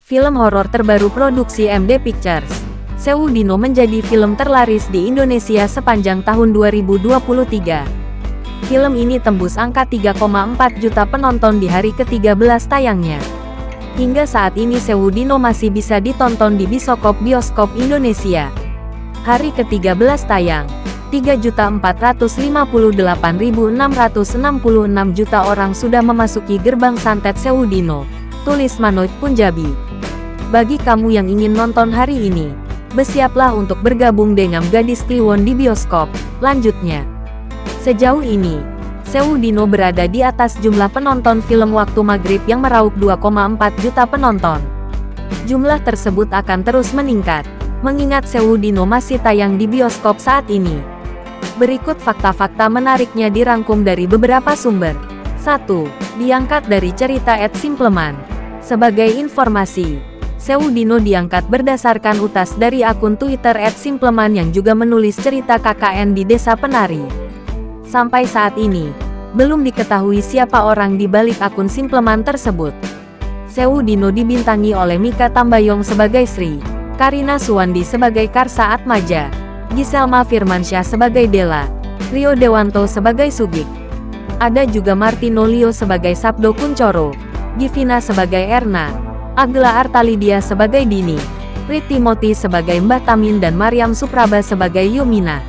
film horor terbaru produksi MD Pictures. Sewu Dino menjadi film terlaris di Indonesia sepanjang tahun 2023. Film ini tembus angka 3,4 juta penonton di hari ke-13 tayangnya. Hingga saat ini Sewu Dino masih bisa ditonton di bioskop Indonesia. Hari ke-13 tayang, 3.458.666 juta orang sudah memasuki gerbang santet Sewu Dino, tulis Manoj Punjabi. Bagi kamu yang ingin nonton hari ini, bersiaplah untuk bergabung dengan Gadis Kliwon di bioskop. Lanjutnya, sejauh ini, Sewu Dino berada di atas jumlah penonton film waktu maghrib yang meraup 2,4 juta penonton. Jumlah tersebut akan terus meningkat, mengingat Sewu Dino masih tayang di bioskop saat ini. Berikut fakta-fakta menariknya dirangkum dari beberapa sumber. 1. Diangkat dari cerita Ed Simpleman. Sebagai informasi, Sewu Dino diangkat berdasarkan utas dari akun Twitter @simpleman yang juga menulis cerita KKN di Desa Penari. Sampai saat ini, belum diketahui siapa orang di balik akun Simpleman tersebut. Sewu Dino dibintangi oleh Mikha Tambayong sebagai Sri, Karina Suwandi sebagai Karsa Atmaja, Giselma Firmansyah sebagai Della, Rio Dewanto sebagai Sugik. Ada juga Martino Lio sebagai Sabdo Kuncoro, Givina sebagai Erna, Agla Artalidia sebagai Dini, Riti Moti sebagai Mbah Tamin dan Mariam Supraba sebagai Yumina.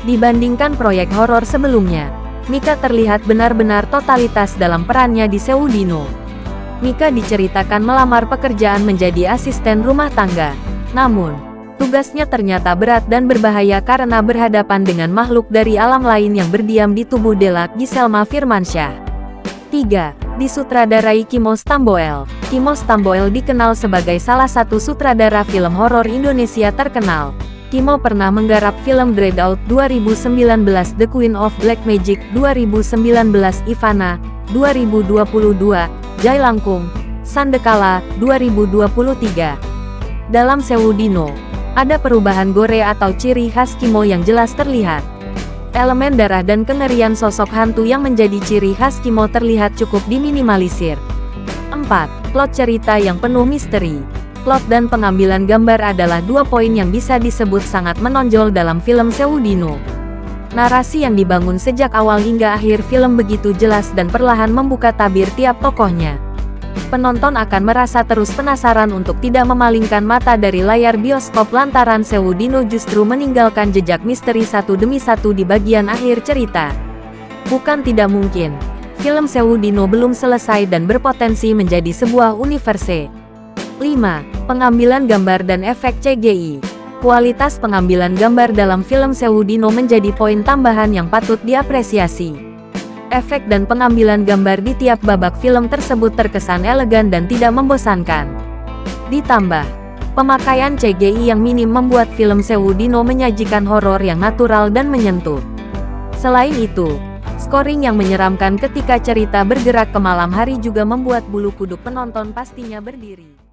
Dibandingkan proyek horor sebelumnya, Mikha terlihat benar-benar totalitas dalam perannya di Sewu Dino. Mikha diceritakan melamar pekerjaan menjadi asisten rumah tangga. Namun, tugasnya ternyata berat dan berbahaya karena berhadapan dengan makhluk dari alam lain yang berdiam di tubuh Della Giselma Firmansyah. 3. Disutradarai Kimos Tamboel. Kimos Tamboel dikenal sebagai salah satu sutradara film horor Indonesia terkenal. Kimo pernah menggarap film Dreadout 2019, The Queen of Black Magic 2019, Ivana 2022, Jailangkung, Sandekala 2023. Dalam Sewu Dino, ada perubahan gore atau ciri khas Kimo yang jelas terlihat. Elemen darah dan kengerian sosok hantu yang menjadi ciri khas Kimo terlihat cukup diminimalisir. 4. Plot cerita yang penuh misteri. Plot dan pengambilan gambar adalah dua poin yang bisa disebut sangat menonjol dalam film Sewu Dino. Narasi yang dibangun sejak awal hingga akhir film begitu jelas dan perlahan membuka tabir tiap tokohnya. Penonton akan merasa terus penasaran untuk tidak memalingkan mata dari layar bioskop lantaran Sewu Dino justru meninggalkan jejak misteri satu demi satu di bagian akhir cerita. Bukan tidak mungkin, film Sewu Dino belum selesai dan berpotensi menjadi sebuah universe. 5. Pengambilan gambar dan efek CGI. Kualitas pengambilan gambar dalam film Sewu Dino menjadi poin tambahan yang patut diapresiasi. Efek dan pengambilan gambar di tiap babak film tersebut terkesan elegan dan tidak membosankan. Ditambah, pemakaian CGI yang minim membuat film Sewu Dino menyajikan horor yang natural dan menyentuh. Selain itu, scoring yang menyeramkan ketika cerita bergerak ke malam hari juga membuat bulu kuduk penonton pastinya berdiri.